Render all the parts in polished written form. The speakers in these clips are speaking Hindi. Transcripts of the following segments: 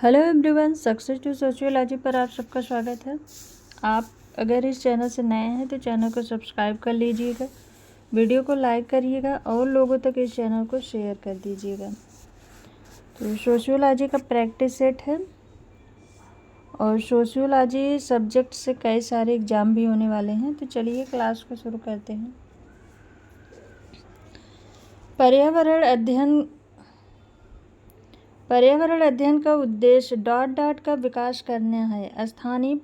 Hello everyone, success to sociology पर आप सबका स्वागत है। आप अगर इस चैनल से नए हैं तो चैनल को सब्सक्राइब कर लीजिएगा, वीडियो को लाइक करिएगा और लोगों तक इस चैनल को शेयर कर दीजिएगा। तो सोशियोलॉजी का प्रैक्टिस सेट है और सोशियोलॉजी सब्जेक्ट से कई सारे एग्ज़ाम भी होने वाले हैं। तो चलिए क्लास को शुरू करते हैं। पर्यावरण अध्ययन का उद्देश्य का विकास करना है। स्थानीय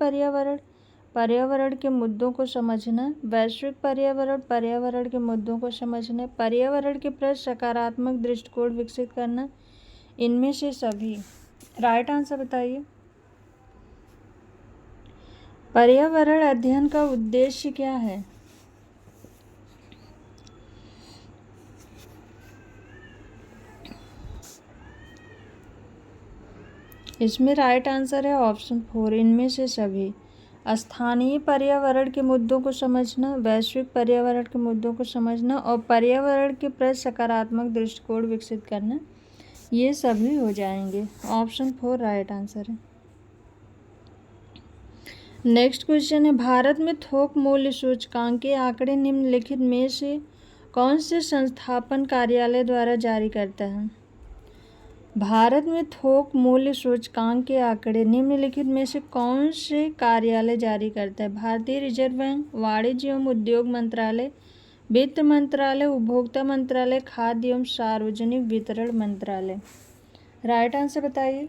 पर्यावरण के मुद्दों को समझना, वैश्विक पर्यावरण के मुद्दों को समझना, पर्यावरण के प्रति सकारात्मक दृष्टिकोण विकसित करना, इनमें से सभी। राइट आंसर बताइए। पर्यावरण अध्ययन का उद्देश्य क्या है? इसमें राइट आंसर है ऑप्शन 4, इनमें से सभी। स्थानीय पर्यावरण के मुद्दों को समझना, वैश्विक पर्यावरण के मुद्दों को समझना और पर्यावरण के प्रति सकारात्मक दृष्टिकोण विकसित करना, ये सभी हो जाएंगे। ऑप्शन 4 राइट आंसर है। नेक्स्ट क्वेश्चन है, भारत में थोक मूल्य सूचकांक के आंकड़े निम्नलिखित में से कौन से संस्थापन कार्यालय द्वारा जारी करता है? भारत में थोक मूल्य सूचकांक के आंकड़े निम्नलिखित में से कौन से कार्यालय जारी करता है? भारतीय रिजर्व बैंक, वाणिज्य एवं उद्योग मंत्रालय, वित्त मंत्रालय, उपभोक्ता मंत्रालय, खाद्य एवं सार्वजनिक वितरण मंत्रालय। राइट आंसर बताइए।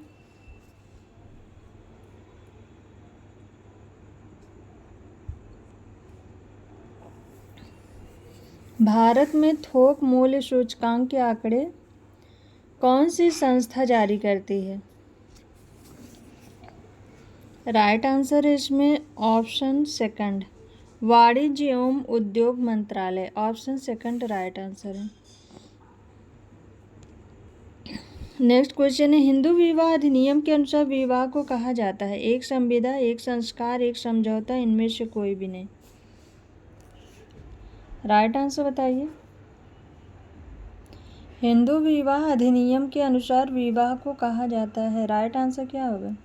भारत में थोक मूल्य सूचकांक के आंकड़े कौन सी संस्था जारी करती है? राइट आंसर है इसमें ऑप्शन सेकंड, वाणिज्य एवं उद्योग मंत्रालय। ऑप्शन सेकंड राइट आंसर है। नेक्स्ट क्वेश्चन है, हिंदू विवाह अधिनियम के अनुसार विवाह को कहा जाता है? एक संविदा, एक संस्कार, एक समझौता, इनमें से कोई भी नहीं। राइट आंसर बताइए। हिंदू विवाह अधिनियम के अनुसार विवाह को कहा जाता है। राइट आंसर क्या होगा?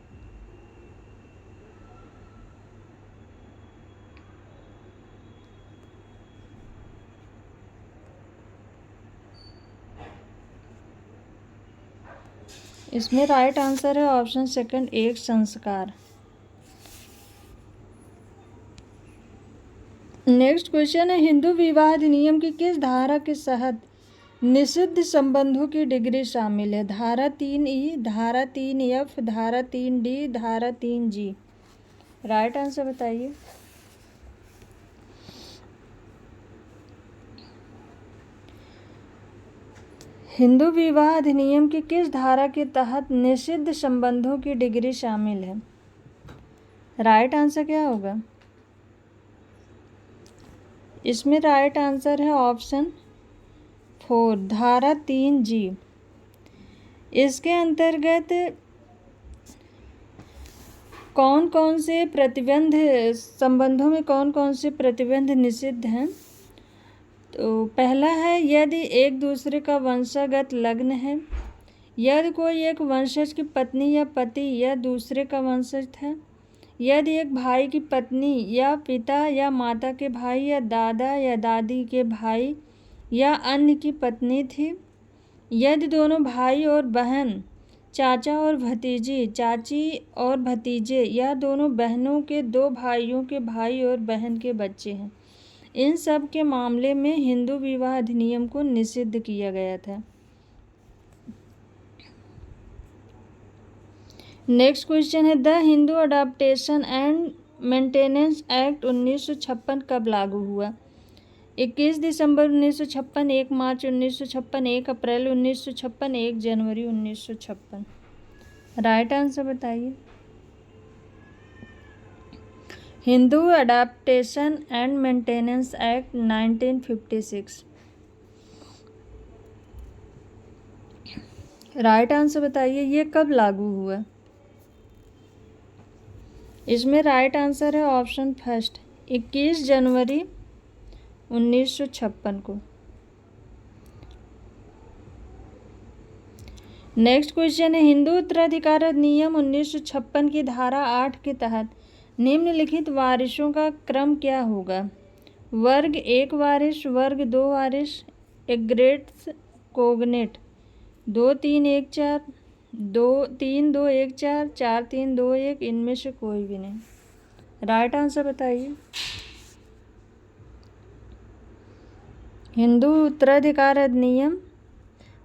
इसमें राइट आंसर है ऑप्शन सेकंड, एक संस्कार। नेक्स्ट क्वेश्चन है, हिंदू विवाह अधिनियम की किस धारा के तहत निषिद्ध संबंधों की डिग्री शामिल है? धारा 3E, धारा 3F, धारा 3D, धारा 3G। राइट आंसर बताइए। हिंदू विवाह अधिनियम की किस धारा के तहत निषिद्ध संबंधों की डिग्री शामिल है? राइट आंसर क्या होगा? इसमें राइट आंसर है ऑप्शन 4, धारा 3G। इसके अंतर्गत कौन कौन से प्रतिबंध, संबंधों में कौन कौन से प्रतिबंध निषिद्ध हैं? तो पहला है, यदि एक दूसरे का वंशागत लग्न है, यदि कोई एक वंशज की पत्नी या पति या दूसरे का वंशज है, यदि एक भाई की पत्नी या पिता या माता के भाई या दादा या दादी के भाई या अन्य की पत्नी थी, यदि दोनों भाई और बहन, चाचा और भतीजी, चाची और भतीजे या दोनों बहनों के दो भाइयों के भाई और बहन के बच्चे हैं, इन सब के मामले में हिंदू विवाह अधिनियम को निषिद्ध किया गया था। नेक्स्ट क्वेश्चन है, the Hindu adaptation and maintenance act 1956 कब लागू हुआ? 21 दिसंबर 1956, 1 मार्च 1956, 1 अप्रैल 1956, 1 जनवरी 1956। राइट आंसर बताइए। Hindu adaptation and maintenance act 1956। Right answer बताइए, ये कब लागू हुआ? इसमें राइट आंसर है ऑप्शन फर्स्ट, 21 जनवरी 1956 को। नेक्स्ट क्वेश्चन है, हिंदू उत्तराधिकार अधिनियम 1956 की धारा 8 के तहत निम्नलिखित वारिसों का क्रम क्या होगा? वर्ग 1 वारिस, वर्ग 2 वारिस, एग्रेट्स कोगनेट, 2 3 1 4, 2 3 2 1 4, 4 3 2 1, इनमें से कोई भी नहीं। राइट आंसर बताइए। हिंदू उत्तराधिकार अधिनियम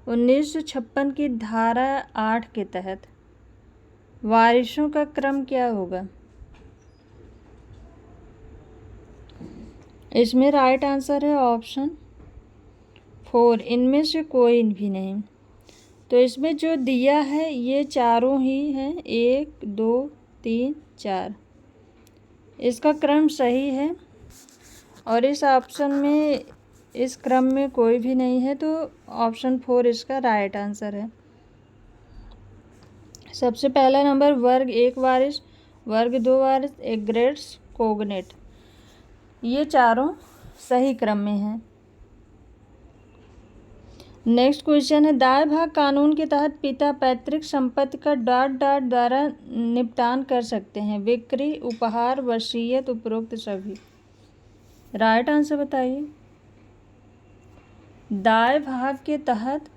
1956 की धारा 8 के तहत वारिसों का क्रम क्या होगा? इसमें राइट आंसर है ऑप्शन 4, इनमें से कोई भी नहीं। तो इसमें जो दिया है ये चारों ही हैं, 1 2 3 4, इसका क्रम सही है। और इस ऑप्शन में, इस क्रम में कोई भी नहीं है, तो ऑप्शन 4 इसका राइट आंसर है। सबसे पहला नंबर वर्ग 1 वारिस, वर्ग 2 वारिस, एग्रेट्स कोगनेट, ये चारों सही क्रम में हैं। नेक्स्ट क्वेश्चन है, दाय भाग कानून के तहत पिता पैतृक संपत्ति का डॉट डॉट द्वारा निपटान कर सकते हैं? बिक्री, उपहार, वसीयत, उपरोक्त सभी। राइट आंसर बताइए। दाय भाग के तहत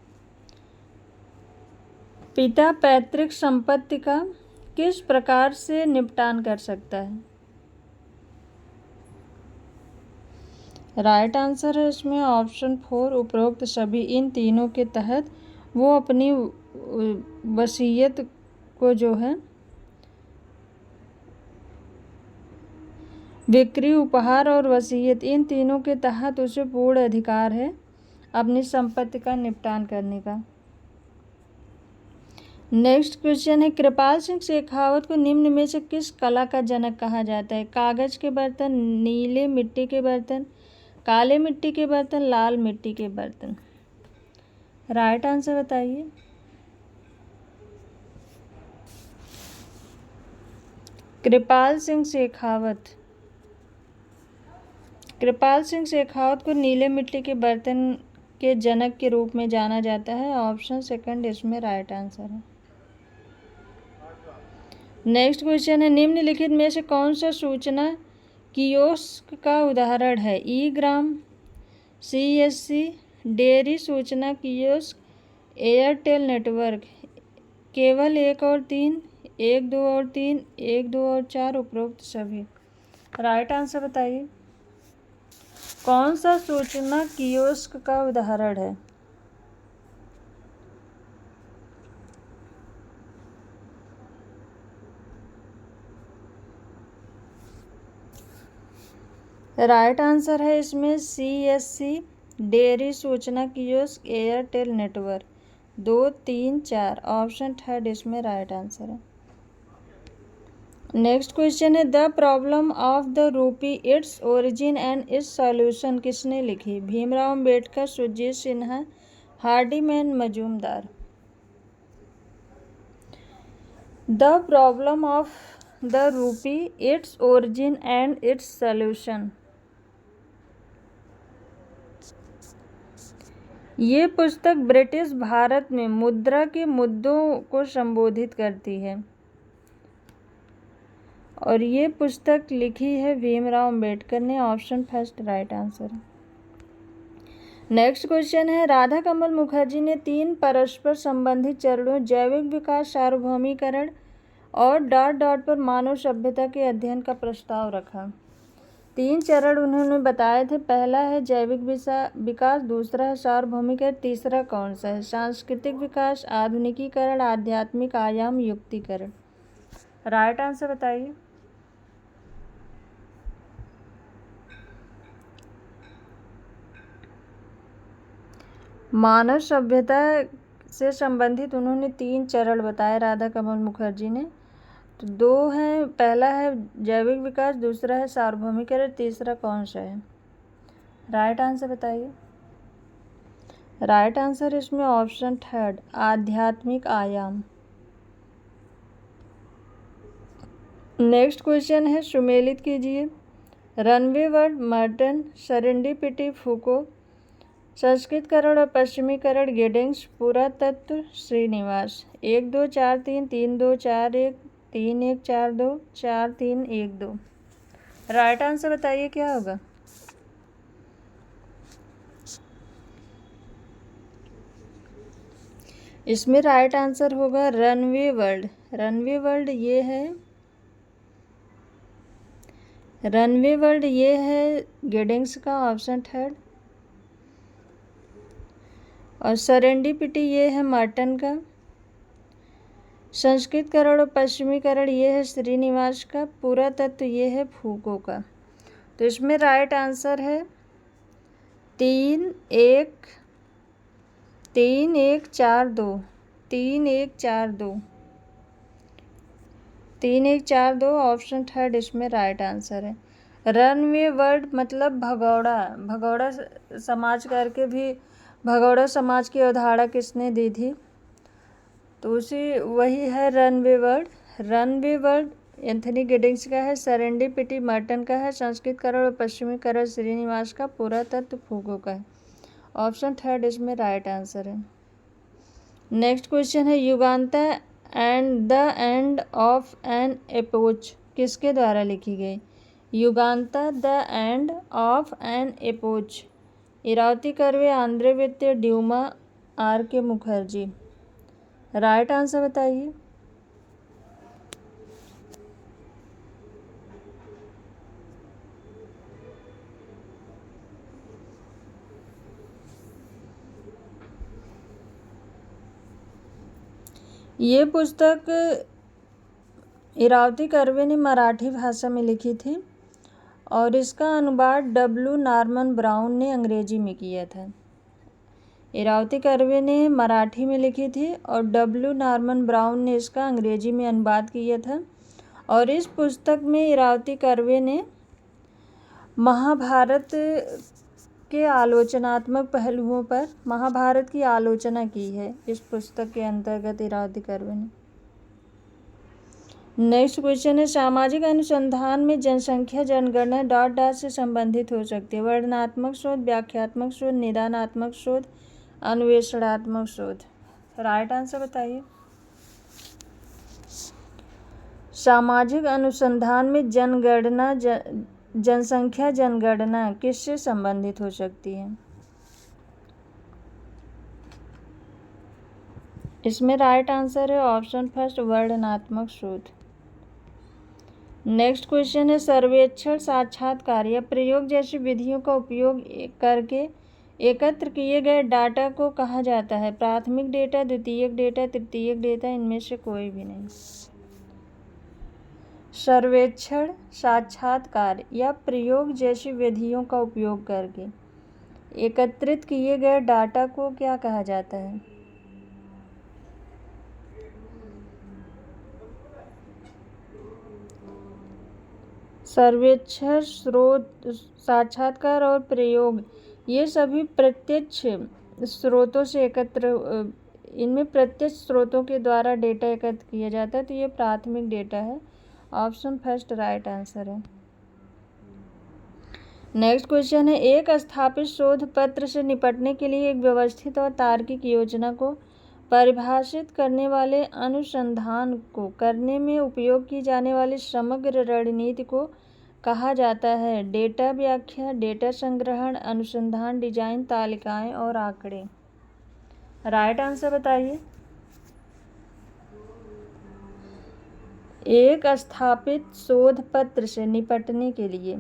पिता पैतृक संपत्ति का किस प्रकार से निपटान कर सकता है? राइट आंसर है इसमें ऑप्शन 4, उपरोक्त सभी। इन तीनों के तहत वो अपनी वसीयत को जो है बिक्री, उपहार और वसीयत, इन तीनों के तहत उसे पूर्ण अधिकार है अपनी संपत्ति का निपटान करने का। नेक्स्ट क्वेश्चन है, कृपाल सिंह शेखावत को निम्न में से किस कला का जनक कहा जाता है? कागज के बर्तन, नीले मिट्टी के बर्तन, काले मिट्टी के बर्तन, लाल मिट्टी के बर्तन। राइट आंसर बताइए। कृपाल सिंह शेखावत को नीले मिट्टी के बर्तन के जनक के रूप में जाना जाता है। ऑप्शन 2 इसमें राइट आंसर है। नेक्स्ट क्वेश्चन है, निम्नलिखित में से कौन सा सूचना कियोस्क का उदाहरण है? ई ग्राम, CSC, डेयरी सूचना कियोस्क, एयरटेल नेटवर्क, केवल 1 और 3, 1 2 और 3, 1 2 और 4, उपरोक्त सभी। राइट आंसर बताइए। कौन सा सूचना कियोस्क का उदाहरण है? राइट आंसर है इसमें CSC, डेयरी सूचना कियोस्क, एयरटेल नेटवर्क, 2 3 4, ऑप्शन 3 इसमें राइट आंसर है। नेक्स्ट क्वेश्चन है, the problem of the rupee, its origin and its solution किसने लिखी? Bhimrao Ambedkar, Surjit Sinha, Hardiman, Majumdar. The problem of the rupee, its origin and its solution, ये पुस्तक ब्रिटिश भारत में मुद्रा के मुद्दों को संबोधित करती है और ये पुस्तक लिखी है भीमराव अम्बेडकर ने। ऑप्शन 1 राइट आंसर है। नेक्स्ट क्वेश्चन है, राधा कमल मुखर्जी ने 3 परस्पर संबंधित चरणों जैविक विकास, सार्वभौमिकरण और डॉट डॉट पर मानव सभ्यता के अध्ययन का प्रस्ताव रखा। 3 चरण उन्होंने बताए थे। पहला है जैविक विकास, दूसरा है सार्वभौमिकरण, तीसरा कौन सा है? सांस्कृतिक विकास, आधुनिकीकरण, आध्यात्मिक आयाम, युक्तिकरण। राइट आंसर बताइए। मानव सभ्यता से संबंधित उन्होंने 3 चरण बताए राधा कमल मुखर्जी ने। तो 2 हैं, पहला है जैविक विकास, दूसरा है सार्वभौमिकरण, तीसरा कौन सा है? राइट आंसर बताइए। राइट आंसर इसमें ऑप्शन 3 आध्यात्मिक आयाम। नेक्स्ट क्वेश्चन है, सुमेलित कीजिए। रनवे वर्ड, मर्टन, सेरेंडिपिटी, फूको, संस्कृतकरण और पश्चिमीकरण गिडिंग्स, पुरातत्व श्रीनिवास। 1 2 4 3 3 2 4 1 3 1 4 2 4 3 1 2। राइट आंसर बताइए क्या होगा। इसमें राइट आंसर होगा रनवे वर्ल्ड। रनवे वर्ल्ड ये है, रनवे वर्ल्ड ये है गिडिंग्स का ऑप्शन थर्ड। और सेरेंडिपिटी ये है मार्टन का। संस्कृतकरण और पश्चिमीकरण ये है श्रीनिवास का। पुरातत्व ये है फूको का। तो इसमें राइट आंसर है 3 1 3 1 4 2 3 1 4 2 3 1 4 2 ऑप्शन थर्ड इसमें राइट आंसर है। रनवे वर्ल्ड मतलब भगौड़ा, भगौड़ा समाज करके भी, भगौड़ा समाज की अवधारणा किसने दी थी, तो उसी वही है runway world. Runway world Anthony Giddings का है। सेरेंडिपिटी मर्टन का है। संस्कृतकरण और पश्चिमीकरण श्रीनिवास का। पुरातत्व फूको का है। ऑप्शन थर्ड इसमें राइट आंसर है। नेक्स्ट क्वेश्चन है Yuganta and the end of an epoch किसके द्वारा लिखी गई। Yuganta the end of an epoch, Iravati Karve, Andre वित्ते, ड्यूमा, R K Mukherjee. Right answer बताइए। ये पुस्तक इरावती कर्वे ने मराठी भाषा में लिखी थी और इसका अनुवाद डब्ल्यू नॉर्मन ब्राउन ने अंग्रेजी में किया था। इरावती कर्वे ने मराठी में लिखी थी और डब्ल्यू नॉर्मन ब्राउन ने इसका अंग्रेजी में अनुवाद किया था। और इस पुस्तक में इरावती कर्वे ने महाभारत के आलोचनात्मक पहलुओं पर महाभारत की आलोचना की है इस पुस्तक के अंतर्गत इरावती कर्वे ने। नेक्स्ट क्वेश्चन है सामाजिक अनुसंधान में जनसंख्या जनगणना डॉट डॉट से संबंधित हो सकती है। वर्णनात्मक शोध, व्याख्यात्मक शोध, निदानात्मक शोध, अन्वेषणात्मक शोध। राइट आंसर बताइए। सामाजिक अनुसंधान में जनगणना जनसंख्या जनगणना किससे संबंधित हो सकती है। इसमें राइट आंसर है ऑप्शन फर्स्ट वर्णनात्मक शोध। नेक्स्ट क्वेश्चन है सर्वेक्षण, साक्षात्कार या प्रयोग जैसी विधियों का उपयोग करके एकत्र किए गए डाटा को कहा जाता है। प्राथमिक डेटा, द्वितीयक डेटा, तृतीयक डेटा, इनमें से कोई भी नहीं। सर्वेक्षण, साक्षात्कार या प्रयोग जैसी विधियों का उपयोग करके एकत्रित किए गए डाटा को क्या कहा जाता है। सर्वेक्षण, स्रोत, साक्षात्कार और प्रयोग ये सभी प्रत्यक्ष स्रोतों से इनमें प्रत्यक्ष स्रोतों के द्वारा डेटा एकत्र किया जाता है। तो ये प्राथमिक डेटा है। ऑप्शन फर्स्ट राइट आंसर है। नेक्स्ट क्वेश्चन है एक स्थापित शोध पत्र से निपटने के लिए एक व्यवस्थित और तार्किक योजना को परिभाषित करने वाले अनुसंधान को करने में उपयोग की जाने वाली समग्र रणनीति को कहा जाता है। डेटा व्याख्या, डेटा संग्रहण, अनुसंधान डिजाइन, तालिकाएं और आंकड़े। राइट आंसर बताइए। एक स्थापित शोध पत्र से निपटने के लिए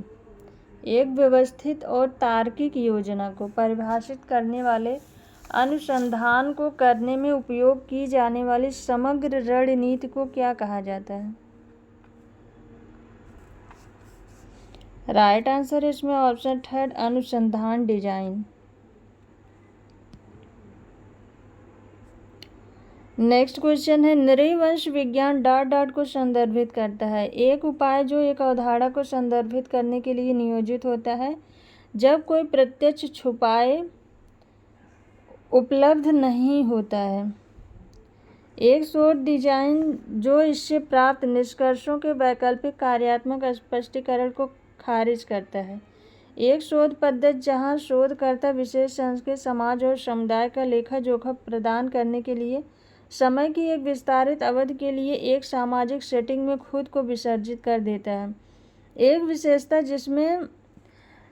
एक व्यवस्थित और तार्किक योजना को परिभाषित करने वाले अनुसंधान को करने में उपयोग की जाने वाली समग्र रणनीति को क्या कहा जाता है। राइट आंसर है इसमें ऑप्शन थर्ड अनुसंधान डिजाइन। नेक्स्ट क्वेश्चन है नृवंश विज्ञान डॉट डॉट को संदर्भित करता है। एक उपाय जो एक अवधारणा को संदर्भित करने के लिए नियोजित होता है जब कोई प्रत्यक्ष उपाय उपलब्ध नहीं होता है। एक शोध डिजाइन जो इससे प्राप्त निष्कर्षों के वैकल्पिक कार्यात्मक स्पष्टीकरण को खारिज करता है। एक शोध पद्धति जहाँ शोधकर्ता विशेष संस्कृति, समाज और समुदाय का लेखा जोखा प्रदान करने के लिए समय की एक विस्तारित अवधि के लिए एक सामाजिक सेटिंग में खुद को विसर्जित कर देता है। एक विशेषता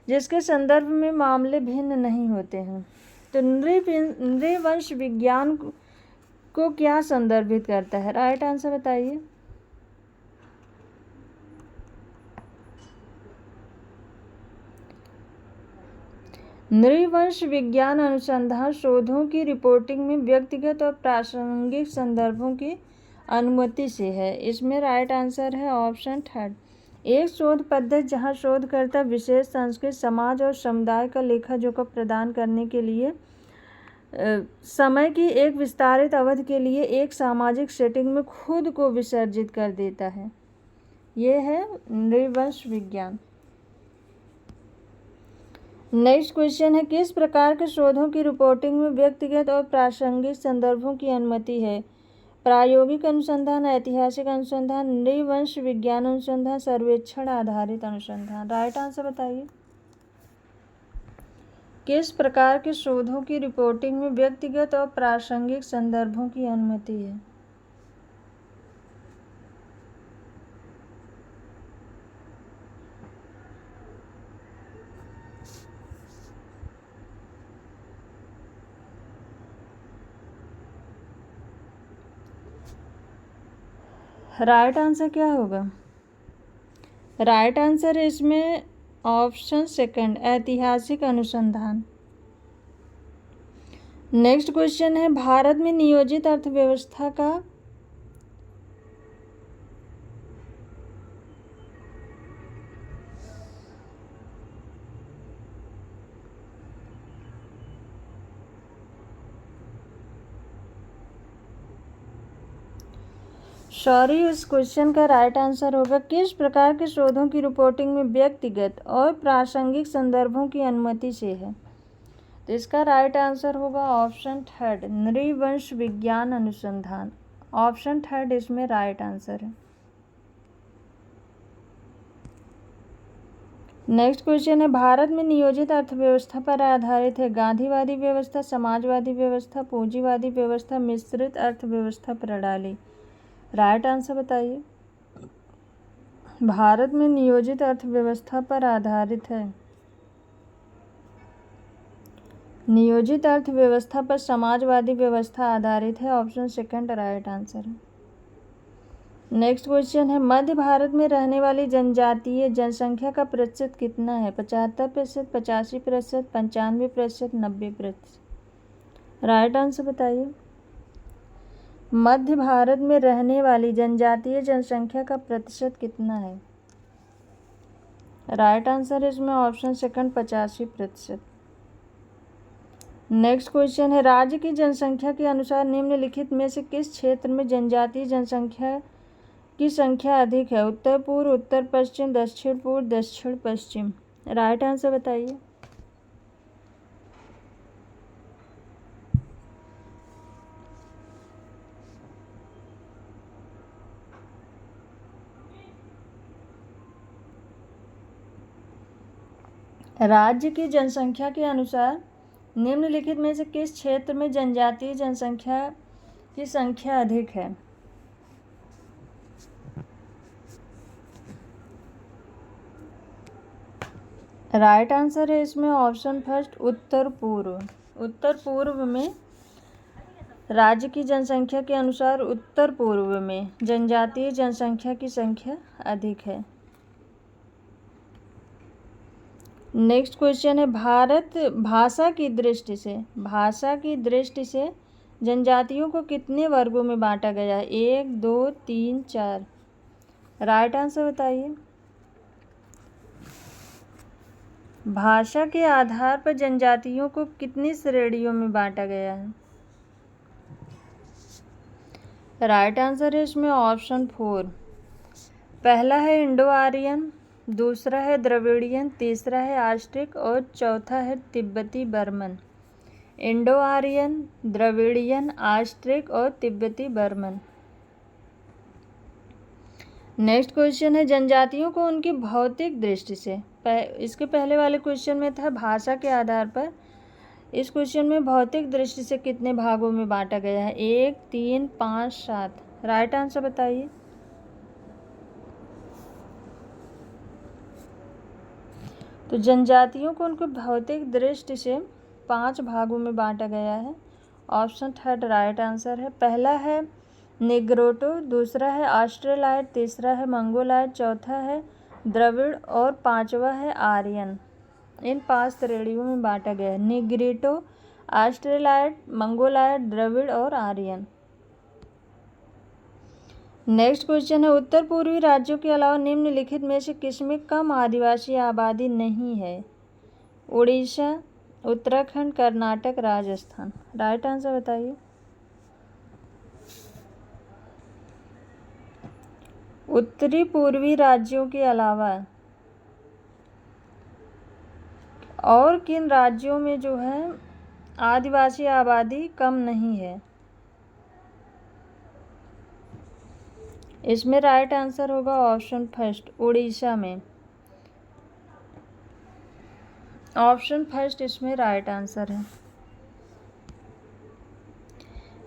जिसके संदर्भ में मामले भिन्न नहीं होते हैं। तो नृवंश विज्ञान को क्या संदर्भित करता है? राइट आंसर बताइए। नृवंश विज्ञान अनुसंधान शोधों की रिपोर्टिंग में व्यक्तिगत और प्रासंगिक संदर्भों की अनुमति से है। इसमें राइट आंसर है ऑप्शन थर्ड। एक शोध पद्धति जहां शोधकर्ता विशेष संस्कृति, समाज और समुदाय का लेखा जोखा प्रदान करने के लिए समय की एक विस्तारित अवधि के लिए एक सामाजिक सेटिंग में खुद को विसर्जित कर देता है। यह है नृवंश विज्ञान। नेक्स्ट क्वेश्चन है, किस प्रकार के शोधों की रिपोर्टिंग में व्यक्तिगत और प्रासंगिक संदर्भों की अनुमति है? प्रायोगिक अनुसंधान, ऐतिहासिक अनुसंधान, नृवंश विज्ञान अनुसंधान, सर्वेक्षण आधारित अनुसंधान। राइट आंसर बताइए। किस प्रकार के शोधों की रिपोर्टिंग में व्यक्तिगत और प्रासंगिक संदर्भों की अनुमति है? राइट आंसर क्या होगा? राइट आंसर है इसमें ऑप्शन सेकंड, ऐतिहासिक अनुसंधान। नेक्स्ट क्वेश्चन है, भारत में नियोजित अर्थव्यवस्था का इस क्वेश्चन का राइट आंसर होगा, किस प्रकार के शोधों की रिपोर्टिंग में व्यक्तिगत और प्रासंगिक संदर्भों की अनुमति से है? तो इसका राइट आंसर होगा ऑप्शन थर्ड, नृवंश विज्ञान अनुसंधान। ऑप्शन थर्ड इसमें राइट आंसर है। नेक्स्ट क्वेश्चन है, भारत में नियोजित अर्थव्यवस्था पर आधारित है गांधीवादी व्यवस्था, समाजवादी व्यवस्था, पूंजीवादी व्यवस्था, मिश्रित अर्थव्यवस्था प्रणाली। राइट आंसर बताइए। भारत में नियोजित अर्थव्यवस्था पर आधारित है। नियोजित अर्थव्यवस्था पर समाजवादी व्यवस्था आधारित है। ऑप्शन सेकंड राइट आंसर है। नेक्स्ट क्वेश्चन है, मध्य भारत में रहने वाली जनजातीय जनसंख्या का प्रतिशत कितना है? 75%, 85%, 95%, 90%। राइट आंसर बताइए। मध्य भारत में रहने वाली जनजातीय जनसंख्या का प्रतिशत कितना है? राइट आंसर है इसमें ऑप्शन सेकंड, 85%। नेक्स्ट क्वेश्चन है, राज्य की जनसंख्या के अनुसार निम्नलिखित में से किस क्षेत्र में जनजातीय जनसंख्या की संख्या अधिक है? उत्तर पूर्व, उत्तर पश्चिम, दक्षिण पूर्व, दक्षिण पश्चिम। राइट आंसर बताइए। राज्य की जनसंख्या के अनुसार निम्नलिखित में से किस क्षेत्र में जनजातीय जनसंख्या की संख्या अधिक है? राइट आंसर है इसमें ऑप्शन फर्स्ट, उत्तर पूर्व। उत्तर पूर्व में राज्य की जनसंख्या के अनुसार उत्तर पूर्व में जनजातीय जनसंख्या की संख्या अधिक है। नेक्स्ट क्वेश्चन है, भाषा की दृष्टि से जनजातियों को कितने वर्गों में बांटा गया है? 1, 2, 3, 4। राइट आंसर बताइए। भाषा के आधार पर जनजातियों को कितनी श्रेणियों में बांटा गया है? राइट आंसर है इसमें ऑप्शन 4। पहला है इंडो आर्यन, दूसरा है द्रविड़ियन, तीसरा है आस्ट्रिक और चौथा है Tibbati Burman. Indo Aryan, Dravidian, Austric और तिब्बती बर्मन। नेक्स्ट क्वेश्चन है, जनजातियों को उनकी भौतिक दृष्टि से इसके पहले वाले क्वेश्चन में था भाषा के आधार पर। इस क्वेश्चन में भौतिक दृष्टि से कितने भागों में बांटा गया है? 1, 3, 5, 7। राइट आंसर बताइए। तो जनजातियों को उनके भौतिक दृष्टि से 5 भागों में बांटा गया है। ऑप्शन थर्ड राइट आंसर है। पहला है निग्रोटो, दूसरा है ऑस्ट्रेलाइट, तीसरा है मंगोलाइट, चौथा है द्रविड़ और पांचवा है आर्यन। इन 5 श्रेणियों में बांटा गया है। निग्रोटो, ऑस्ट्रेलाइट, मंगोलाइट, द्रविड़ और आर्यन। नेक्स्ट क्वेश्चन है उत्तर पूर्वी राज्यों के अलावा निम्नलिखित में से किसमें कम आदिवासी आबादी नहीं है? उड़ीसा, उत्तराखंड, कर्नाटक, राजस्थान। राइट आंसर बताइए। उत्तरी पूर्वी राज्यों के अलावा और किन राज्यों में जो है आदिवासी आबादी कम नहीं है? इसमें राइट आंसर होगा ऑप्शन फर्स्ट, उड़ीसा में। ऑप्शन फर्स्ट इसमें राइट आंसर है।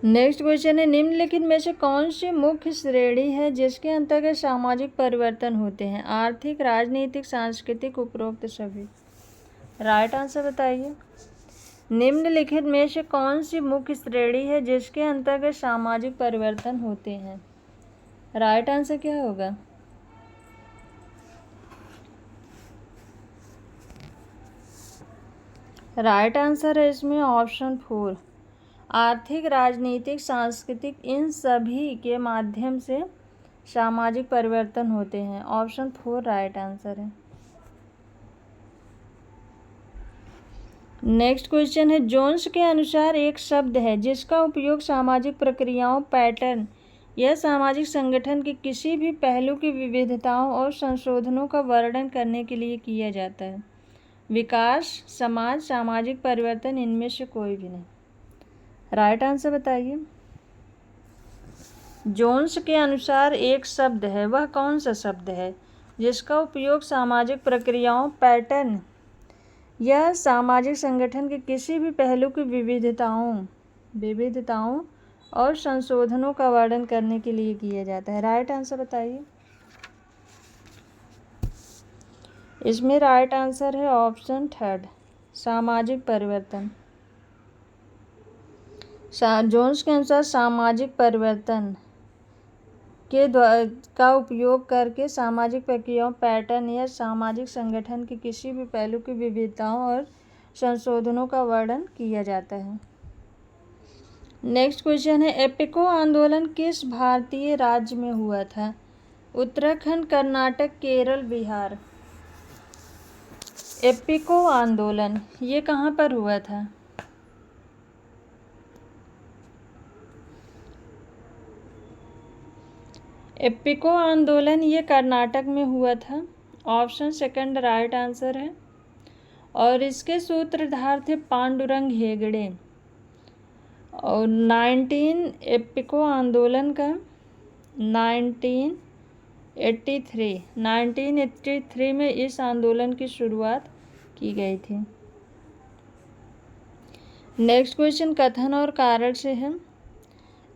नेक्स्ट क्वेश्चन है निम्नलिखित में से कौन सी मुख्य श्रेणी है जिसके अंतर्गत सामाजिक परिवर्तन होते हैं? आर्थिक, राजनीतिक, सांस्कृतिक, उपरोक्त सभी। राइट आंसर बताइए। निम्नलिखित में से कौन सी मुख्य श्रेणी है जिसके अंतर्गत सामाजिक परिवर्तन होते हैं? राइट आंसर क्या होगा? राइट आंसर है इसमें ऑप्शन 4, आर्थिक, राजनीतिक, सांस्कृतिक, इन सभी के माध्यम से सामाजिक परिवर्तन होते हैं। ऑप्शन 4 राइट आंसर है। नेक्स्ट क्वेश्चन है जोन्स के अनुसार एक शब्द है जिसका उपयोग सामाजिक प्रक्रियाओं, पैटर्न या सामाजिक संगठन के किसी भी पहलू की विविधताओं और संशोधनों का वर्णन करने के लिए किया जाता है। विकास, समाज, सामाजिक परिवर्तन, इनमें से कोई भी नहीं। राइट आंसर बताइए। जोन्स के अनुसार एक शब्द है, वह कौन सा शब्द है जिसका उपयोग सामाजिक प्रक्रियाओं, पैटर्न या सामाजिक संगठन के किसी भी पहलू की विविधताओं और संशोधनों का वर्णन करने के लिए किया जाता है? राइट आंसर बताइए। इसमें राइट आंसर है ऑप्शन थर्ड, सामाजिक परिवर्तन। जोन्स के अनुसार सामाजिक परिवर्तन का उपयोग करके सामाजिक प्रक्रियाओं, पैटर्न या सामाजिक संगठन के किसी भी पहलू की विविधताओं और संशोधनों का वर्णन किया जाता है। नेक्स्ट क्वेश्चन है एपिको आंदोलन किस भारतीय राज्य में हुआ था? उत्तराखंड, कर्नाटक, केरल, बिहार। एपिको आंदोलन ये कहाँ पर हुआ था? एपिको आंदोलन ये कर्नाटक में हुआ था। ऑप्शन सेकंड राइट आंसर है। और इसके सूत्रधार थे पांडुरंग हेगड़े। और 1983 आंदोलन का 1983 में इस आंदोलन की शुरुआत की गई थी। नेक्स्ट क्वेश्चन कथन और कारण से है।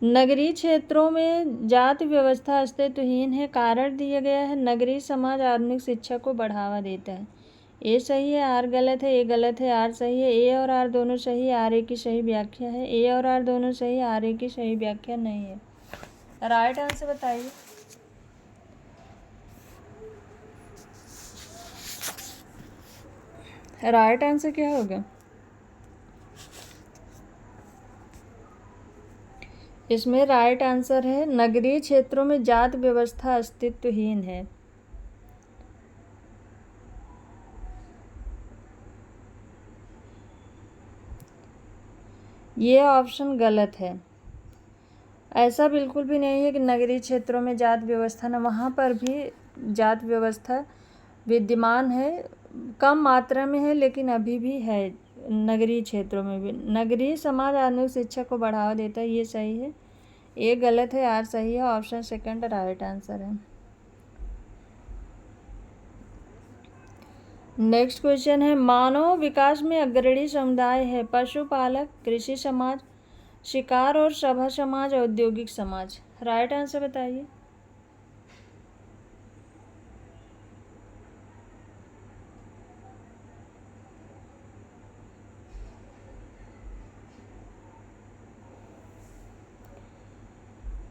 नगरीय क्षेत्रों में जाति व्यवस्था अस्तित्वहीन है। कारण दिया गया है नगरीय समाज आधुनिक शिक्षा को बढ़ावा देता है। ए सही है, आर गलत है, ए गलत है, आर सही है। ए और आर दोनों सही, आर ए की सही व्याख्या है। ए और आर दोनों सही, आर ए की सही व्याख्या नहीं है। राइट आंसर बताइए। राइट आंसर क्या होगा? इसमें राइट आंसर है नगरीय क्षेत्रों में जाति व्यवस्था अस्तित्वहीन है। ये ऑप्शन गलत है। ऐसा बिल्कुल भी नहीं है कि नगरीय क्षेत्रों में जाति व्यवस्था न, वहाँ पर भी जाति व्यवस्था विद्यमान है, कम मात्रा में है लेकिन अभी भी है। नगरीय क्षेत्रों में भी नगरीय समाज आधुनिक शिक्षा को बढ़ावा देता है, ये सही है। ए गलत है, आर सही है। ऑप्शन सेकंड राइट आंसर है। नेक्स्ट क्वेश्चन है, मानव विकास में अग्रणी समुदाय है पशुपालक, कृषि समाज, शिकार और सभा समाज, औद्योगिक समाज। राइट आंसर बताइए।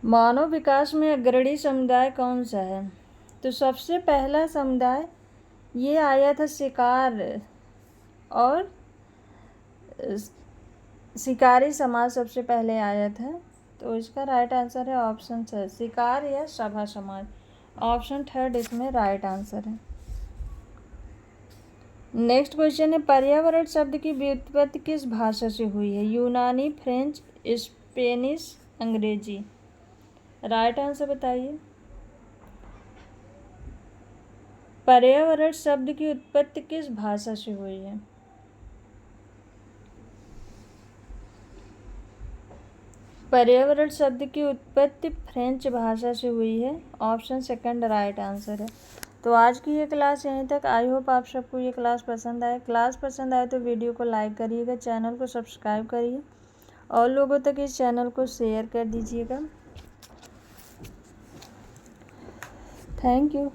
मानव विकास में अग्रणी समुदाय कौन सा है? तो सबसे पहला समुदाय ये आया था शिकार और शिकारी समाज सबसे पहले आया था। तो इसका राइट आंसर है ऑप्शन है शिकार या सभा समाज। ऑप्शन थर्ड इसमें राइट आंसर है। नेक्स्ट क्वेश्चन है, पर्यावरण शब्द की व्युत्पत्ति किस भाषा से हुई है? यूनानी, फ्रेंच, स्पेनिश, अंग्रेजी। राइट आंसर बताइए। पर्यावरण शब्द की उत्पत्ति किस भाषा से हुई है? पर्यावरण शब्द की उत्पत्ति फ्रेंच भाषा से हुई है। ऑप्शन सेकंड राइट आंसर है। तो आज की ये क्लास यहीं तक। आई होप आप सबको ये क्लास पसंद आए। क्लास पसंद आए तो वीडियो को लाइक करिएगा, चैनल को सब्सक्राइब करिए और लोगों तक इस चैनल को शेयर कर दीजिएगा। Thank you.